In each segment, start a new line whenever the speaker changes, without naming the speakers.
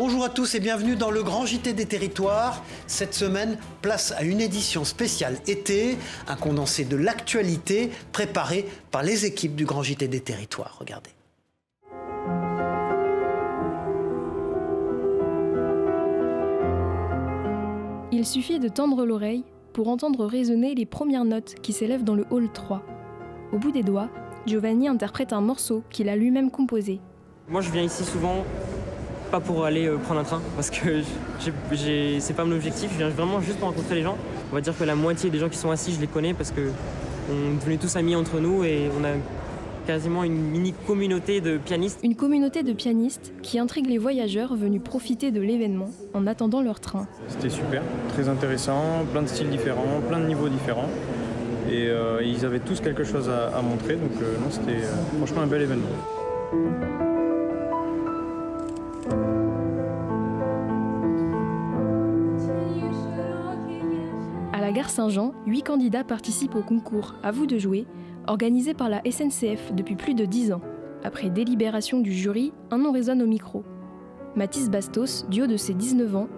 Bonjour à tous et bienvenue dans le Grand JT des Territoires. Cette semaine, place à une édition spéciale été, un condensé de l'actualité préparé par les équipes du Grand JT des Territoires. Regardez.
Il suffit de tendre l'oreille pour entendre résonner les premières notes qui s'élèvent dans le hall 3. Au bout des doigts, Giovanni interprète un morceau qu'il a lui-même composé.
Moi je viens ici souvent, pas pour aller prendre un train, parce que c'est pas mon objectif, je viens vraiment juste pour rencontrer les gens. On va dire que la moitié des gens qui sont assis, je les connais parce qu'on est devenus tous amis entre nous et on a quasiment une mini communauté de pianistes.
Une communauté de pianistes qui intrigue les voyageurs venus profiter de l'événement en attendant leur train.
C'était super, très intéressant, plein de styles différents, plein de niveaux différents. Et ils avaient tous quelque chose à montrer, donc non, c'était franchement un bel événement.
À la gare Saint-Jean, 8 candidats participent au concours À vous de jouer, organisé par la SNCF depuis plus de 10 ans. Après délibération du jury, un nom résonne au micro. Mathis Bastos, du haut de ses 19 ans,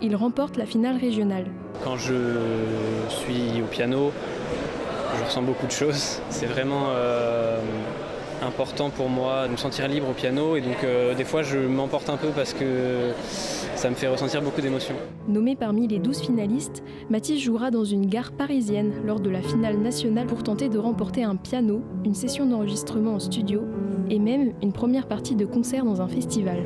il remporte la finale régionale.
Quand je suis au piano, je ressens beaucoup de choses. C'est vraiment important pour moi de me sentir libre au piano et donc des fois je m'emporte un peu parce que ça me fait ressentir beaucoup d'émotions.
Nommé parmi les 12 finalistes, Mathis jouera dans une gare parisienne lors de la finale nationale pour tenter de remporter un piano, une session d'enregistrement en studio et même une première partie de concert dans un festival.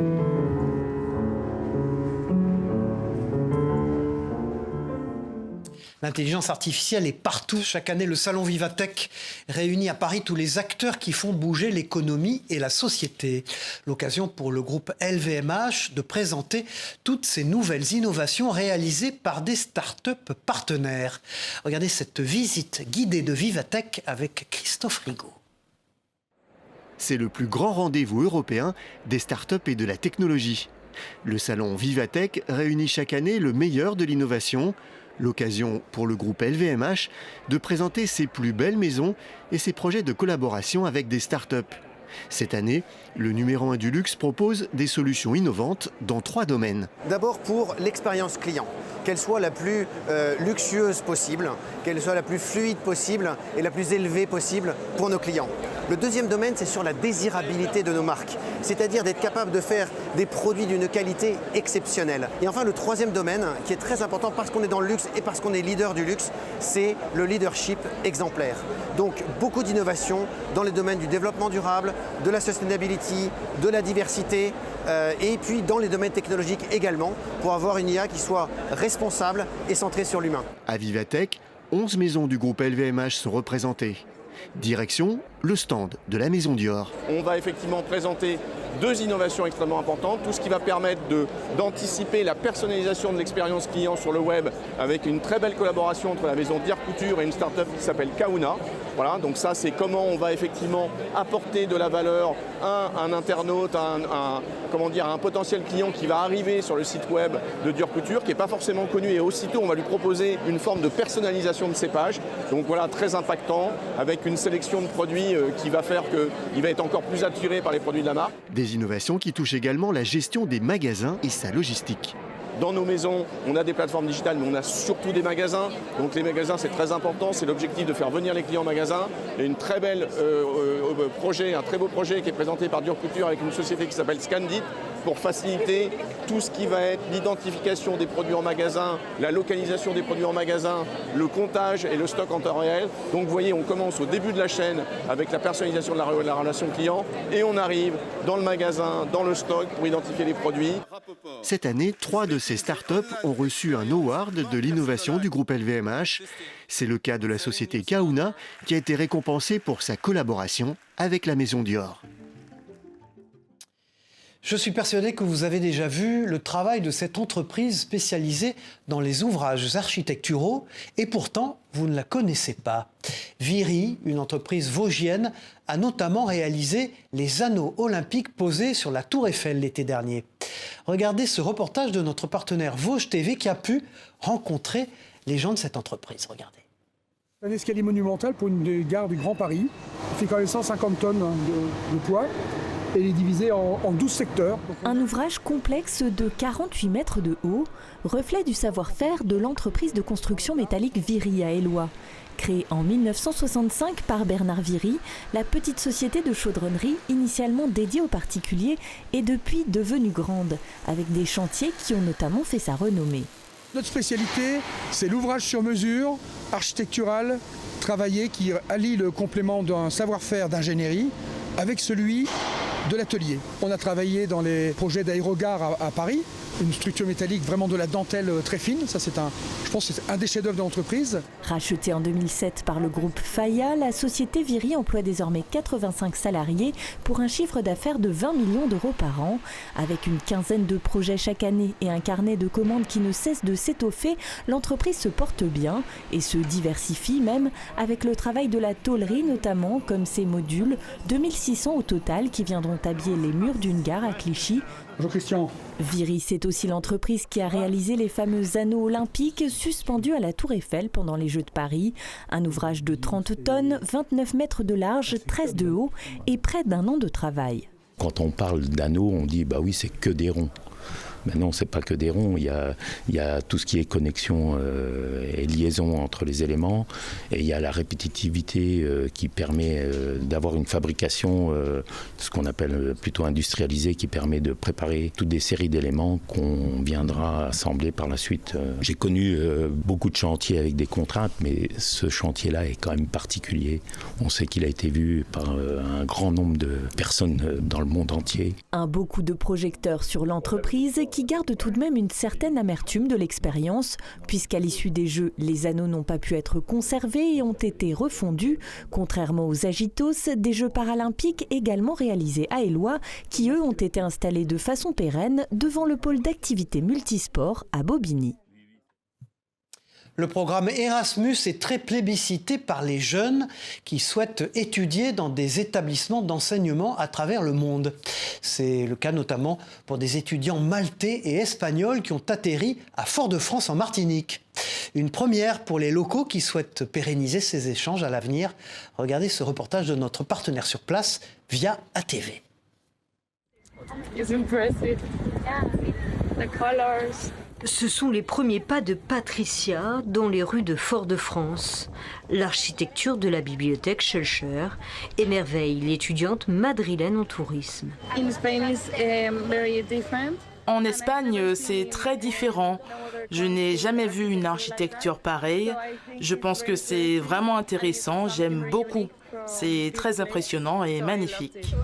L'intelligence artificielle est partout. Chaque année, le salon Vivatech réunit à Paris tous les acteurs qui font bouger l'économie et la société. L'occasion pour le groupe LVMH de présenter toutes ces nouvelles innovations réalisées par des startups partenaires. Regardez cette visite guidée de Vivatech avec Christophe Rigaud.
C'est le plus grand rendez-vous européen des startups et de la technologie. Le salon Vivatech réunit chaque année le meilleur de l'innovation. L'occasion pour le groupe LVMH de présenter ses plus belles maisons et ses projets de collaboration avec des startups. Cette année, le numéro 1 du luxe propose des solutions innovantes dans 3 domaines.
D'abord pour l'expérience client, qu'elle soit la plus luxueuse possible, qu'elle soit la plus fluide possible et la plus élevée possible pour nos clients. Le deuxième domaine, c'est sur la désirabilité de nos marques, c'est-à-dire d'être capable de faire des produits d'une qualité exceptionnelle. Et enfin, le troisième domaine, qui est très important parce qu'on est dans le luxe et parce qu'on est leader du luxe, c'est le leadership exemplaire. Donc, beaucoup d'innovations dans les domaines du développement durable, de la sustainability, de la diversité, et puis dans les domaines technologiques également, pour avoir une IA qui soit responsable et centrée sur l'humain.
À Vivatech, 11 maisons du groupe LVMH sont représentées. Direction, le stand de la maison Dior.
On va effectivement présenter 2 innovations extrêmement importantes, tout ce qui va permettre d'anticiper la personnalisation de l'expérience client sur le web avec une très belle collaboration entre la maison Dior Couture et une start-up qui s'appelle Kauna. Voilà, donc ça c'est comment on va effectivement apporter de la valeur à un internaute, à un potentiel client qui va arriver sur le site web de Dior Couture, qui n'est pas forcément connu, et aussitôt on va lui proposer une forme de personnalisation de ses pages. Donc voilà, très impactant, avec une sélection de produits qui va faire qu'il va être encore plus attiré par les produits de la marque.
Des innovations qui touchent également la gestion des magasins et sa logistique.
Dans nos maisons, on a des plateformes digitales, mais on a surtout des magasins. Donc les magasins, c'est très important. C'est l'objectif de faire venir les clients au magasin. Il y a une très belle un très beau projet qui est présenté par Dior Couture avec une société qui s'appelle Scandit pour faciliter tout ce qui va être l'identification des produits en magasin, la localisation des produits en magasin, le comptage et le stock en temps réel. Donc vous voyez, on commence au début de la chaîne avec la personnalisation de la relation client et on arrive dans le magasin, dans le stock pour identifier les produits.
Cette année, 3 de ces startups ont reçu un award de l'innovation du groupe LVMH. C'est le cas de la société Kauna qui a été récompensée pour sa collaboration avec la maison Dior.
Je suis persuadé que vous avez déjà vu le travail de cette entreprise spécialisée dans les ouvrages architecturaux et pourtant, vous ne la connaissez pas. Viry, une entreprise vosgienne, a notamment réalisé les anneaux olympiques posés sur la Tour Eiffel l'été dernier. Regardez ce reportage de notre partenaire Vosges TV qui a pu rencontrer les gens de cette entreprise. Regardez.
Un escalier monumental pour une gare du Grand Paris. Il fait quand même 150 tonnes de poids. et les diviser en 12 secteurs.
Un ouvrage complexe de 48 mètres de haut, reflet du savoir-faire de l'entreprise de construction métallique Viry à Éloie. Créée en 1965 par Bernard Viry, la petite société de chaudronnerie, initialement dédiée aux particuliers, est depuis devenue grande, avec des chantiers qui ont notamment fait sa renommée.
Notre spécialité, c'est l'ouvrage sur mesure, architectural, travaillé, qui allie le complément d'un savoir-faire d'ingénierie avec celui de l'atelier. On a travaillé dans les projets d'aérogare à Paris, une structure métallique vraiment de la dentelle très fine. Ça, je pense que c'est un des chefs-d'œuvre de l'entreprise.
Rachetée en 2007 par le groupe Faya, la société Viry emploie désormais 85 salariés pour un chiffre d'affaires de 20 millions d'euros par an. Avec une quinzaine de projets chaque année et un carnet de commandes qui ne cesse de s'étoffer, l'entreprise se porte bien et se diversifie même avec le travail de la tôlerie notamment, comme ces modules, 2600 au total qui viendront habiller les murs d'une gare à Clichy.
Bonjour Christian.
Viry, c'est aussi l'entreprise qui a réalisé les fameux anneaux olympiques suspendus à la Tour Eiffel pendant les Jeux de Paris. Un ouvrage de 30 tonnes, 29 mètres de large, 13 de haut et près d'un an de travail.
Quand on parle d'anneaux, on dit bah oui, c'est que des ronds. Mais non, c'est pas que des ronds, il y a tout ce qui est connexion et liaison entre les éléments, et il y a la répétitivité qui permet d'avoir une fabrication, ce qu'on appelle plutôt industrialisée, qui permet de préparer toutes des séries d'éléments qu'on viendra assembler par la suite. J'ai connu beaucoup de chantiers avec des contraintes, mais ce chantier-là est quand même particulier. On sait qu'il a été vu par un grand nombre de personnes dans le monde entier.
Un beau coup de projecteur sur l'entreprise qui garde tout de même une certaine amertume de l'expérience, puisqu'à l'issue des Jeux, les anneaux n'ont pas pu être conservés et ont été refondus, contrairement aux Agitos, des Jeux paralympiques également réalisés à Éloie, qui eux ont été installés de façon pérenne devant le pôle d'activité multisport à Bobigny.
Le programme Erasmus est très plébiscité par les jeunes qui souhaitent étudier dans des établissements d'enseignement à travers le monde. C'est le cas notamment pour des étudiants maltais et espagnols qui ont atterri à Fort-de-France en Martinique. Une première pour les locaux qui souhaitent pérenniser ces échanges à l'avenir. Regardez ce reportage de notre partenaire sur place via ATV.
Ce sont les premiers pas de Patricia dans les rues de Fort-de-France. L'architecture de la bibliothèque Schellcher émerveille l'étudiante madrilène en tourisme.
En Espagne, c'est très différent. Je n'ai jamais vu une architecture pareille. Je pense que c'est vraiment intéressant, j'aime beaucoup. C'est très impressionnant et magnifique.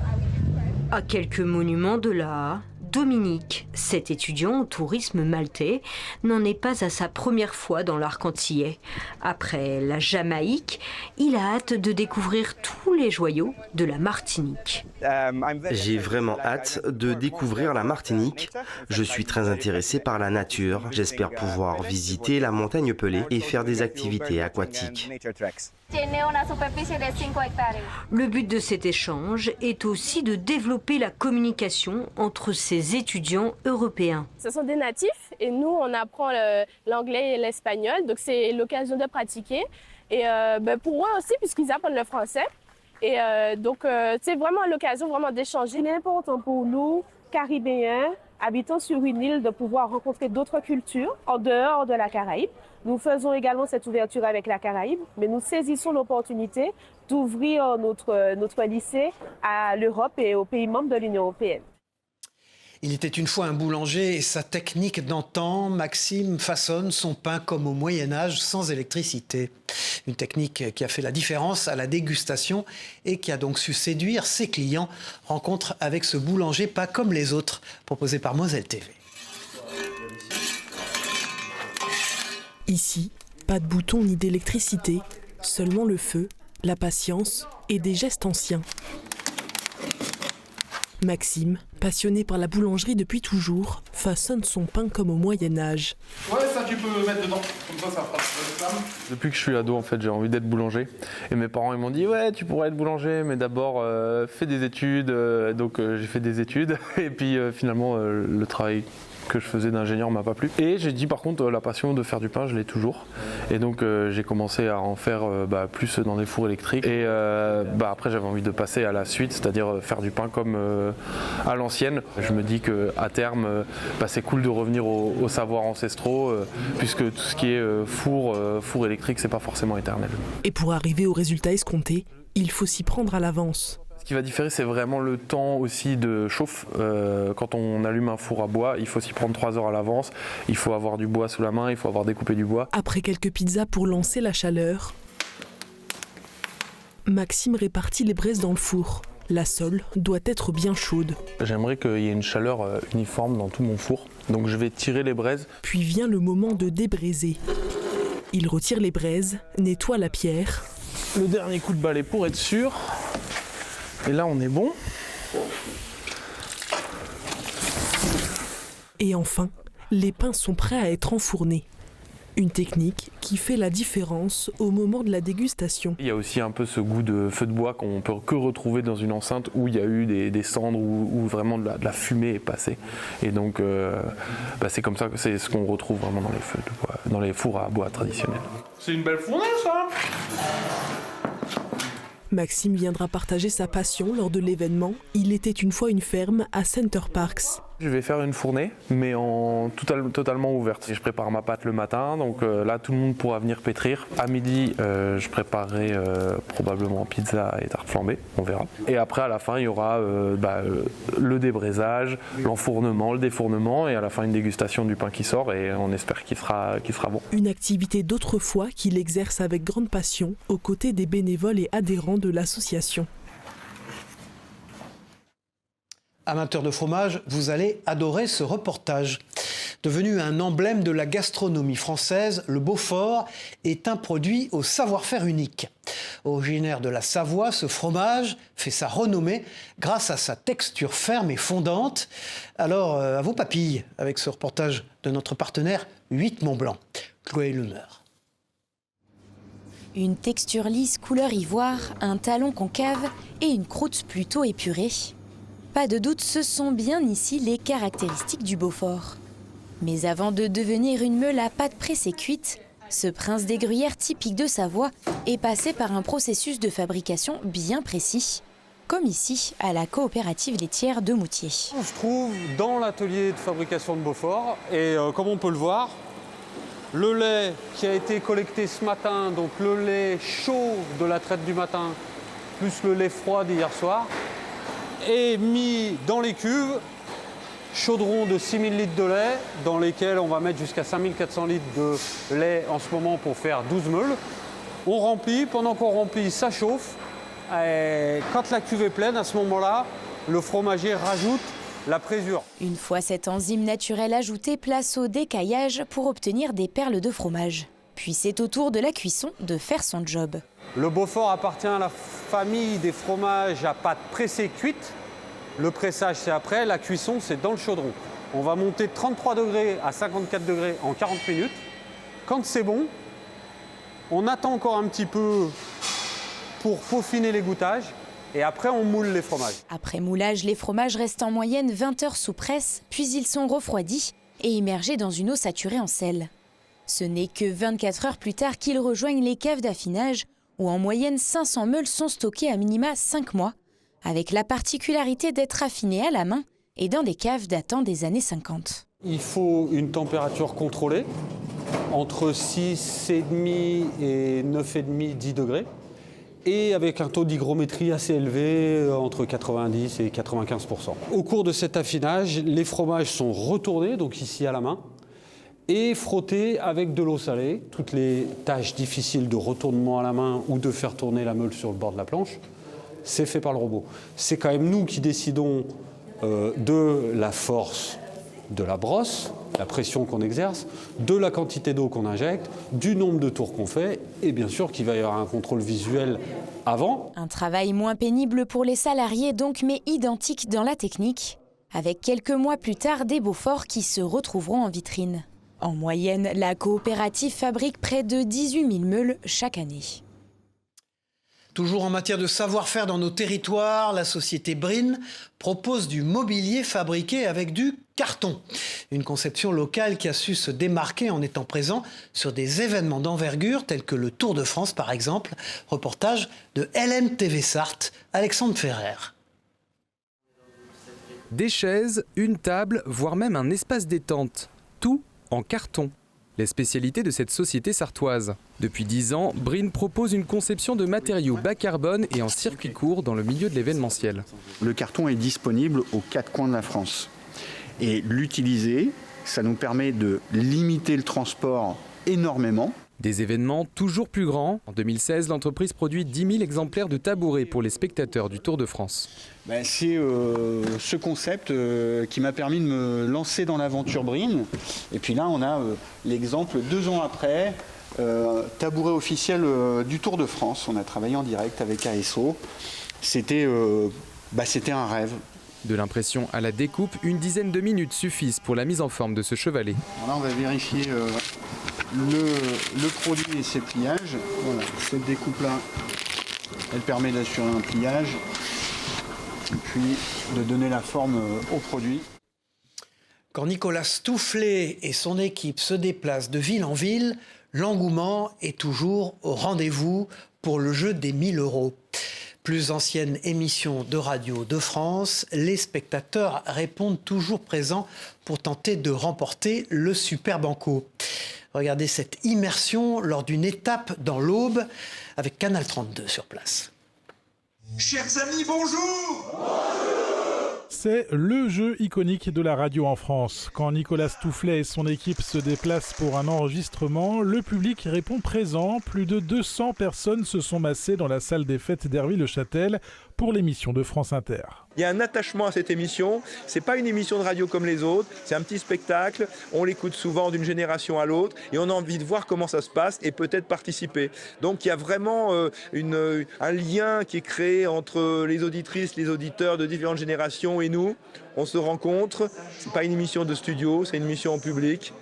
À quelques monuments de là, Dominique, cet étudiant au tourisme maltais, n'en est pas à sa première fois dans l'arc antillais. Après la Jamaïque, il a hâte de découvrir tous les joyaux de la Martinique.
J'ai vraiment hâte de découvrir la Martinique. Je suis très intéressé par la nature. J'espère pouvoir visiter la montagne Pelée et faire des activités aquatiques.
Le but de cet échange est aussi de développer la communication entre ces étudiants européens.
Ce sont des natifs et nous on apprend l'anglais et l'espagnol, donc c'est l'occasion de pratiquer. Et pour eux aussi puisqu'ils apprennent le français. Et donc c'est vraiment l'occasion vraiment d'échanger. Il est important pour nous, Caribéens, habitant sur une île, de pouvoir rencontrer d'autres cultures en dehors de la Caraïbe. Nous faisons également cette ouverture avec la Caraïbe, mais nous saisissons l'opportunité d'ouvrir notre lycée à l'Europe et aux pays membres de l'Union européenne.
Il était une fois un boulanger et sa technique d'antan, Maxime façonne son pain comme au Moyen-Âge sans électricité. Une technique qui a fait la différence à la dégustation et qui a donc su séduire ses clients. Rencontre avec ce boulanger pas comme les autres, proposé par Moselle TV.
Ici, pas de bouton ni d'électricité, seulement le feu, la patience et des gestes anciens. Maxime, passionné par la boulangerie depuis toujours, façonne son pain comme au Moyen-Âge.
Ouais, ça tu peux mettre dedans, comme ça fera pas de.
Depuis que je suis ado, en fait, j'ai envie d'être boulanger. Et mes parents ils m'ont dit ouais, tu pourrais être boulanger, mais d'abord fais des études. Donc j'ai fait des études et puis finalement le travail que je faisais d'ingénieur m'a pas plu. Et j'ai dit par contre la passion de faire du pain, je l'ai toujours. Et donc j'ai commencé à en faire plus dans des fours électriques. Et après j'avais envie de passer à la suite, c'est-à-dire faire du pain comme à l'ancienne. Je me dis qu'à terme, c'est cool de revenir aux savoirs ancestraux, puisque tout ce qui est four électrique, c'est pas forcément éternel.
Et pour arriver au résultat escompté, il faut s'y prendre à l'avance.
Ce qui va différer, c'est vraiment le temps aussi de chauffe. Quand on allume un four à bois, il faut s'y prendre 3 heures à l'avance. Il faut avoir du bois sous la main, il faut avoir découpé du bois.
Après quelques pizzas pour lancer la chaleur, Maxime répartit les braises dans le four. La sole doit être bien chaude.
J'aimerais qu'il y ait une chaleur uniforme dans tout mon four. Donc je vais tirer les braises.
Puis vient le moment de débraiser. Il retire les braises, nettoie la pierre.
Le dernier coup de balai pour être sûr. Et là on est bon.
Et enfin, les pains sont prêts à être enfournés. Une technique qui fait la différence au moment de la dégustation.
Il y a aussi un peu ce goût de feu de bois qu'on peut que retrouver dans une enceinte où il y a eu des cendres, où vraiment de la fumée est passée. Et donc c'est comme ça que c'est ce qu'on retrouve vraiment dans les feux de bois, dans les fours à bois traditionnels.
C'est une belle fournaise, ça.
Maxime viendra partager sa passion lors de l'événement « Il était une fois une ferme » à Center Parcs.
Je vais faire une fournée, mais totalement ouverte. Je prépare ma pâte le matin, donc là tout le monde pourra venir pétrir. À midi, je préparerai probablement pizza et tarte flambée, on verra. Et après, à la fin, il y aura le débraisage, l'enfournement, le défournement, et à la fin une dégustation du pain qui sort, et on espère qu'il sera bon.
Une activité d'autrefois qu'il exerce avec grande passion aux côtés des bénévoles et adhérents de l'association.
Amateurs de fromage, vous allez adorer ce reportage. Devenu un emblème de la gastronomie française, le Beaufort est un produit au savoir-faire unique. Originaire de la Savoie, ce fromage fait sa renommée grâce à sa texture ferme et fondante. Alors, à vos papilles, avec ce reportage de notre partenaire 8 Mont-Blanc. Chloé Luneur.
Une texture lisse couleur ivoire, un talon concave et une croûte plutôt épurée. Pas de doute, ce sont bien ici les caractéristiques du Beaufort. Mais avant de devenir une meule à pâte pressée cuite, ce prince des gruyères typique de Savoie est passé par un processus de fabrication bien précis, comme ici à la coopérative laitière de Moutier.
On se trouve dans l'atelier de fabrication de Beaufort et comme on peut le voir, le lait qui a été collecté ce matin, donc le lait chaud de la traite du matin, plus le lait froid d'hier soir, est mis dans les cuves, chaudron de 6000 litres de lait, dans lesquels on va mettre jusqu'à 5400 litres de lait en ce moment pour faire 12 meules. On remplit, pendant qu'on remplit, ça chauffe. Et quand la cuve est pleine, à ce moment-là, le fromager rajoute la présure.
Une fois cet enzyme naturel ajouté, place au décaillage pour obtenir des perles de fromage. Puis c'est au tour de la cuisson de faire son job.
Le Beaufort appartient à la famille des fromages à pâte pressée cuite. Le pressage, c'est après. La cuisson, c'est dans le chaudron. On va monter de 33 degrés à 54 degrés en 40 minutes. Quand c'est bon, on attend encore un petit peu pour peaufiner les goûtages. Et après, on moule les fromages.
Après moulage, les fromages restent en moyenne 20 heures sous presse, puis ils sont refroidis et immergés dans une eau saturée en sel. Ce n'est que 24 heures plus tard qu'ils rejoignent les caves d'affinage, où en moyenne 500 meules sont stockées à minima 5 mois, avec la particularité d'être affinées à la main et dans des caves datant des années 50.
Il faut une température contrôlée, entre 6,5 et 9,5, 10 degrés, et avec un taux d'hygrométrie assez élevé, entre 90 et 95%. Au cours de cet affinage, les fromages sont retournés, donc ici à la main, et frottés avec de l'eau salée. Toutes les tâches difficiles de retournement à la main ou de faire tourner la meule sur le bord de la planche, c'est fait par le robot. C'est quand même nous qui décidons de la force de la brosse, la pression qu'on exerce, de la quantité d'eau qu'on injecte, du nombre de tours qu'on fait, et bien sûr qu'il va y avoir un contrôle visuel avant.
Un travail moins pénible pour les salariés donc, mais identique dans la technique, avec quelques mois plus tard des Beauforts qui se retrouveront en vitrine. En moyenne, la coopérative fabrique près de 18 000 meules chaque année.
Toujours en matière de savoir-faire dans nos territoires, la société Brin propose du mobilier fabriqué avec du carton. Une conception locale qui a su se démarquer en étant présent sur des événements d'envergure tels que le Tour de France par exemple. Reportage de LMTV Sarthe, Alexandre Ferrer.
Des chaises, une table, voire même un espace détente. Tout en carton. Les spécialités de cette société sartoise. Depuis 10 ans, Brin propose une conception de matériaux bas carbone et en circuit court dans le milieu de l'événementiel.
Le carton est disponible aux 4 coins de la France. Et l'utiliser, ça nous permet de limiter le transport énormément.
Des événements toujours plus grands. En 2016, l'entreprise produit 10 000 exemplaires de tabourets pour les spectateurs du Tour de France.
C'est ce concept qui m'a permis de me lancer dans l'aventure Brin. Et puis là, on a l'exemple 2 ans après, tabouret officiel du Tour de France. On a travaillé en direct avec ASO. C'était un rêve.
De l'impression à la découpe, une dizaine de minutes suffisent pour la mise en forme de ce chevalet.
Là, on va vérifier le produit et ses pliages. Voilà, cette découpe-là, elle permet d'assurer un pliage et puis de donner la forme au produit.
Quand Nicolas Stoufflet et son équipe se déplacent de ville en ville, l'engouement est toujours au rendez-vous pour le jeu des 1 000 €. Plus ancienne émission de radio de France, les spectateurs répondent toujours présents pour tenter de remporter le Super Banco. Regardez cette immersion lors d'une étape dans l'Aube avec Canal 32 sur place.
Chers amis, bonjour!
C'est le jeu iconique de la radio en France. Quand Nicolas Stoufflet et son équipe se déplacent pour un enregistrement, le public répond présent. Plus de 200 personnes se sont massées dans la salle des fêtes d'Hervy-le-Châtel pour l'émission de France Inter.
Il y a un attachement à cette émission. C'est pas une émission de radio comme les autres. C'est un petit spectacle. On l'écoute souvent d'une génération à l'autre et on a envie de voir comment ça se passe et peut-être participer. Donc il y a vraiment un lien qui est créé entre les auditrices, les auditeurs de différentes générations et nous. On se rencontre. C'est pas une émission de studio, c'est une émission en public.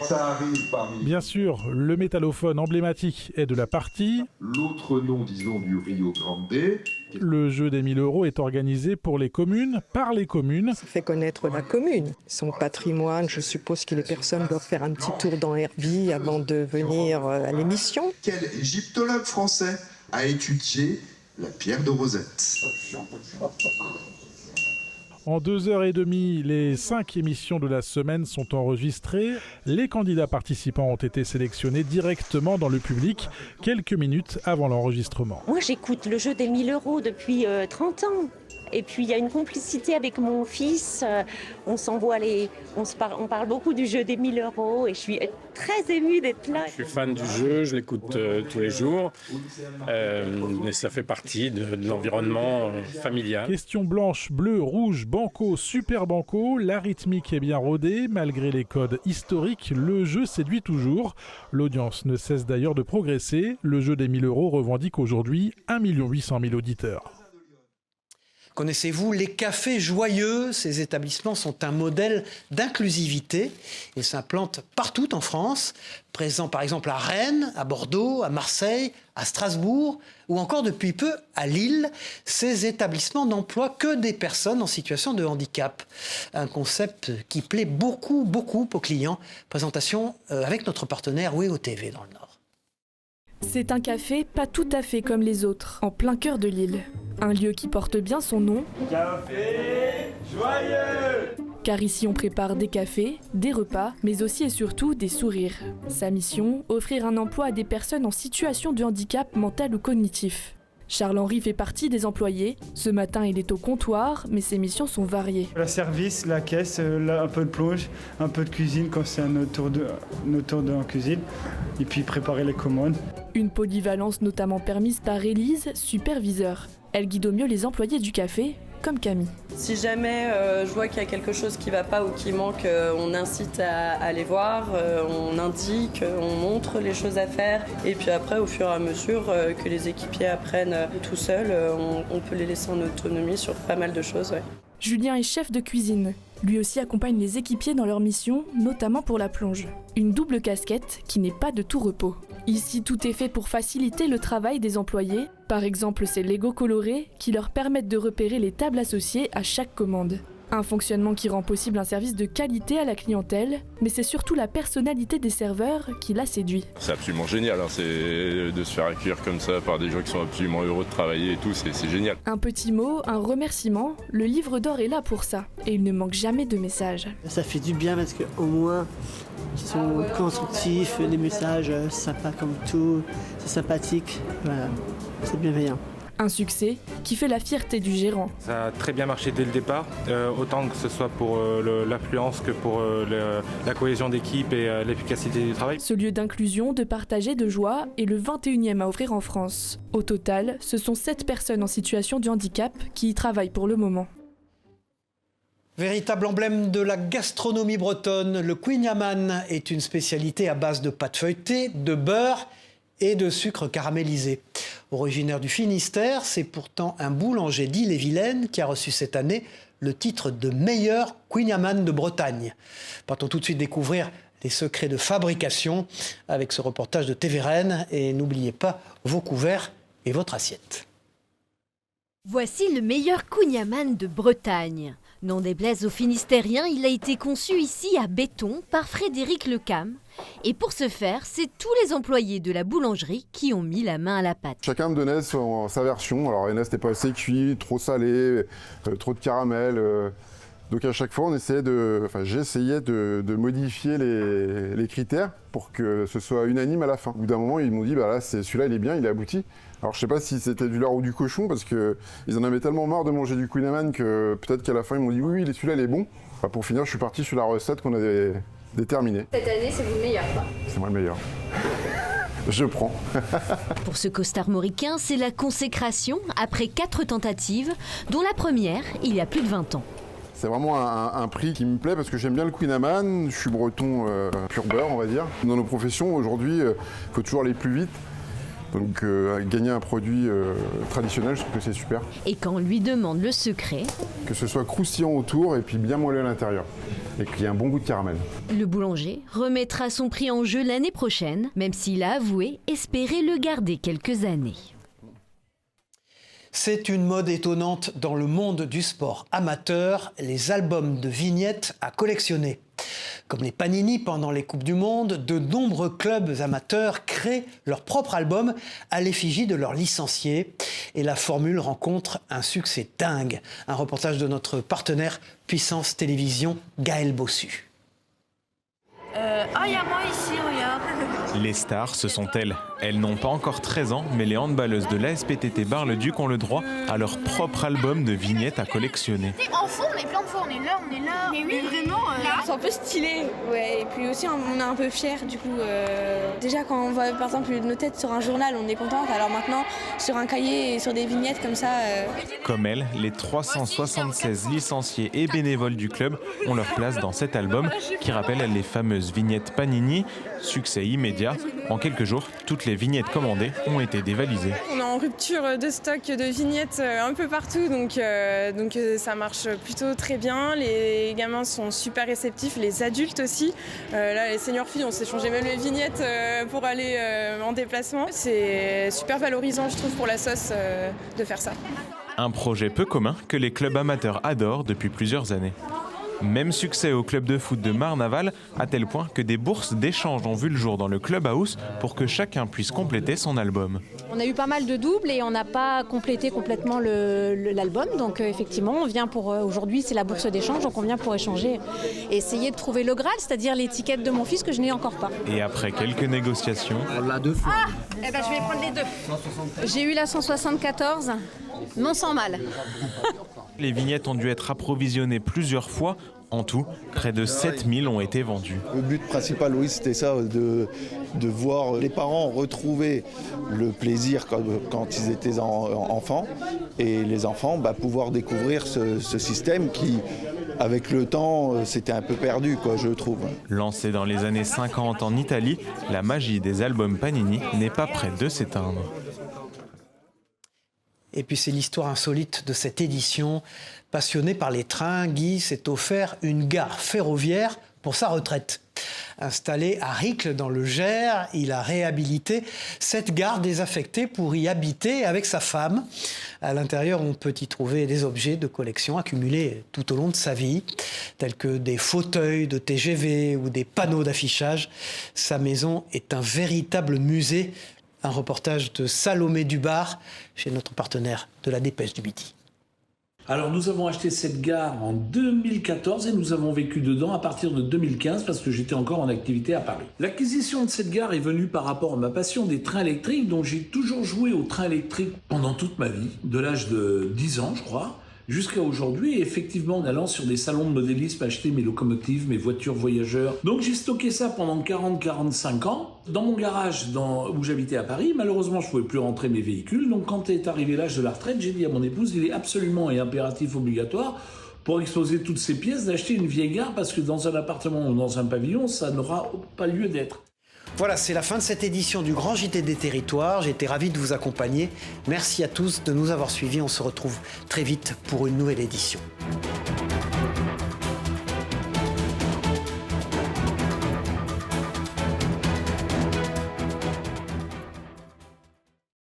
Ça arrive parmi...
Bien sûr, le métallophone emblématique est de la partie.
L'autre nom, disons, du Rio Grande.
Le jeu des 1 000 € est organisé pour les communes, par les communes.
Ça fait connaître la commune, son patrimoine. Je suppose que les personnes doivent faire un petit tour dans Hervy avant de venir à l'émission.
Quel égyptologue français a étudié la pierre de Rosette?
En 2h30, les 5 émissions de la semaine sont enregistrées. Les candidats participants ont été sélectionnés directement dans le public, quelques minutes avant l'enregistrement.
Moi, j'écoute le jeu des 1 000 € depuis 30 ans. Et puis, il y a une complicité avec mon fils. On parle beaucoup du jeu des 1 000 € et je suis très émue d'être là.
Je suis fan du jeu, je l'écoute tous les jours. Mais ça fait partie de l'environnement familial.
Question blanche, bleu, rouge, banco, super banco. La rythmique est bien rodée. Malgré les codes historiques, le jeu séduit toujours. L'audience ne cesse d'ailleurs de progresser. Le jeu des 1 000 € revendique aujourd'hui 1 800 000 auditeurs.
Connaissez-vous les cafés joyeux? Ces établissements sont un modèle d'inclusivité. Ils s'implantent partout en France, présents par exemple à Rennes, à Bordeaux, à Marseille, à Strasbourg ou encore depuis peu à Lille. Ces établissements n'emploient que des personnes en situation de handicap. Un concept qui plaît beaucoup aux clients. Présentation avec notre partenaire WEO TV dans le Nord.
C'est un café pas tout à fait comme les autres, en plein cœur de Lille. Un lieu qui porte bien son nom.
Café joyeux!
Car ici on prépare des cafés, des repas, mais aussi et surtout des sourires. Sa mission, offrir un emploi à des personnes en situation de handicap mental ou cognitif. Charles-Henri fait partie des employés. Ce matin, il est au comptoir, mais ses missions sont variées.
Le service, la caisse, un peu de plonge, un peu de cuisine quand c'est notre tour en cuisine, et puis préparer les commandes.
Une polyvalence notamment permise par Élise, superviseur. Elle guide au mieux les employés du café, comme Camille.
Si jamais je vois qu'il y a quelque chose qui ne va pas ou qui manque, on incite à aller voir, on indique, on montre les choses à faire. Et puis après, au fur et à mesure que les équipiers apprennent tout seuls, on peut les laisser en autonomie sur pas mal de choses. Ouais.
Julien est chef de cuisine. Lui aussi accompagne les équipiers dans leur mission, notamment pour la plonge. Une double casquette qui n'est pas de tout repos. Ici, tout est fait pour faciliter le travail des employés. Par exemple, ces Lego colorés qui leur permettent de repérer les tables associées à chaque commande. Un fonctionnement qui rend possible un service de qualité à la clientèle, mais c'est surtout la personnalité des serveurs qui l'a séduit.
C'est absolument génial, hein. C'est de se faire accueillir comme ça par des gens qui sont absolument heureux de travailler et tout, c'est génial.
Un petit mot, un remerciement, le livre d'or est là pour ça, et il ne manque jamais de messages.
Ça fait du bien parce qu'au moins, ils sont constructifs, les messages sympas comme tout, c'est sympathique, voilà, c'est bienveillant.
Un succès qui fait la fierté du gérant.
Ça a très bien marché dès le départ, autant que ce soit pour l'affluence que pour la cohésion d'équipe et l'efficacité du travail.
Ce lieu d'inclusion, de partage et de joie est le 21e à ouvrir en France. Au total, ce sont 7 personnes en situation de handicap qui y travaillent pour le moment.
Véritable emblème de la gastronomie bretonne, le kouign-amann est une spécialité à base de pâte feuilletée, de beurre et de sucre caramélisé. Originaire du Finistère, c'est pourtant un boulanger d'Ille-et-Vilaine qui a reçu cette année le titre de meilleur kouign-amann de Bretagne. Partons tout de suite découvrir les secrets de fabrication avec ce reportage de TV Rennes. Et n'oubliez pas vos couverts et votre assiette.
Voici le meilleur kouign-amann de Bretagne. Non déplaise aux Finistériens, il a été conçu ici à Béton par Frédéric Lecam. Et pour ce faire, c'est tous les employés de la boulangerie qui ont mis la main à la pâte.
Chacun me donnait sa version. Alors il y en a, c'était pas assez cuit, trop salé, trop de caramel. Donc à chaque fois, j'essayais de modifier les critères pour que ce soit unanime à la fin. Au bout d'un moment, ils m'ont dit, là, celui-là, il est bien, il est abouti. Alors je sais pas si c'était du lard ou du cochon, parce qu'ils en avaient tellement marre de manger du kouign-amann que peut-être qu'à la fin, ils m'ont dit, oui, celui-là, il est bon. Pour finir, je suis parti sur la recette qu'on avait déterminée.
Cette année, c'est vous le meilleur, quoi.
C'est moi le meilleur. Je prends.
Pour ce costard mauricain, c'est la consécration après 4 tentatives, dont la première, il y a plus de 20 ans.
C'est vraiment un prix qui me plaît parce que j'aime bien le kouign-amann, je suis breton pur beurre, on va dire. Dans nos professions, aujourd'hui, il faut toujours aller plus vite. Donc gagner un produit traditionnel, je trouve que c'est super.
Et quand on lui demande le secret,
que ce soit croustillant autour et puis bien moelleux à l'intérieur. Et qu'il y ait un bon goût de caramel.
Le boulanger remettra son prix en jeu l'année prochaine, même s'il a avoué espérer le garder quelques années.
C'est une mode étonnante dans le monde du sport amateur, les albums de vignettes à collectionner. Comme les Panini pendant les Coupes du Monde, de nombreux clubs amateurs créent leur propre album à l'effigie de leurs licenciés. Et la formule rencontre un succès dingue. Un reportage de notre partenaire Puissance Télévision, Gaël Bossu.
Il y a moi ici, regarde.
Les stars, ce sont elles. Elles n'ont pas encore 13 ans, mais les handballeuses de l'ASPTT Bar-le-Duc ont le droit à leur propre album de vignettes à collectionner.
En fond, on est plein de fois, on est là. Mais oui, vraiment.
C'est un peu stylé, ouais. Et puis aussi, on est un peu fiers, du coup. Déjà, quand on voit par exemple nos têtes sur un journal, on est contente. Alors maintenant, sur un cahier et sur des vignettes comme ça.
Comme elles, les 376 licenciés et bénévoles du club ont leur place dans cet album qui rappelle les fameuses vignettes Panini. Succès immédiat. En quelques jours, toutes les vignettes commandées ont été dévalisées.
On est en rupture de stock de vignettes un peu partout, donc ça marche plutôt très bien. Les gamins sont super réceptifs, les adultes aussi. Là, les seniors filles, on s'est changé même les vignettes pour aller en déplacement. C'est super valorisant, je trouve, pour la sauce de faire ça.
Un projet peu commun que les clubs amateurs adorent depuis plusieurs années. Même succès au club de foot de Marne-Aval, à tel point que des bourses d'échange ont vu le jour dans le club house pour que chacun puisse compléter son album.
On a eu pas mal de doubles et on n'a pas complété complètement l'album. Donc effectivement, on vient pour aujourd'hui, c'est la bourse d'échange, donc on vient pour échanger et essayer de trouver le Graal, c'est-à-dire l'étiquette de mon fils que je n'ai encore pas.
Et après quelques négociations...
On l'a 2 fois. Je vais prendre les 2. J'ai eu la 174, non sans mal.
Les vignettes ont dû être approvisionnées plusieurs fois. En tout, près de 7000 ont été vendues.
Le but principal, oui, c'était ça, de voir les parents retrouver le plaisir quand ils étaient enfants et les enfants pouvoir découvrir ce système qui, avec le temps, c'était un peu perdu, je trouve.
Lancée dans les années 50 en Italie, la magie des albums Panini n'est pas près de s'éteindre.
Et puis c'est l'histoire insolite de cette édition. Passionné par les trains, Guy s'est offert une gare ferroviaire pour sa retraite. Installé à Ricles dans le Gers, il a réhabilité cette gare désaffectée pour y habiter avec sa femme. À l'intérieur, on peut y trouver des objets de collection accumulés tout au long de sa vie, tels que des fauteuils de TGV ou des panneaux d'affichage. Sa maison est un véritable musée. Un reportage de Salomé Dubar chez notre partenaire de la Dépêche du Midi.
Alors nous avons acheté cette gare en 2014 et nous avons vécu dedans à partir de 2015 parce que j'étais encore en activité à Paris. L'acquisition de cette gare est venue par rapport à ma passion des trains électriques, dont j'ai toujours joué aux trains électriques pendant toute ma vie, de l'âge de 10 ans je crois, jusqu'à aujourd'hui, et effectivement en allant sur des salons de modélisme acheter mes locomotives, mes voitures voyageurs. Donc j'ai stocké ça pendant 40-45 ans dans mon garage où j'habitais à Paris. Malheureusement, je ne pouvais plus rentrer mes véhicules. Donc quand est arrivé l'âge de la retraite, j'ai dit à mon épouse, il est absolument et impératif obligatoire pour exposer toutes ces pièces d'acheter une vieille gare parce que dans un appartement ou dans un pavillon, ça n'aura pas lieu d'être.
Voilà, c'est la fin de cette édition du Grand JT des Territoires. J'ai été ravi de vous accompagner. Merci à tous de nous avoir suivis. On se retrouve très vite pour une nouvelle édition.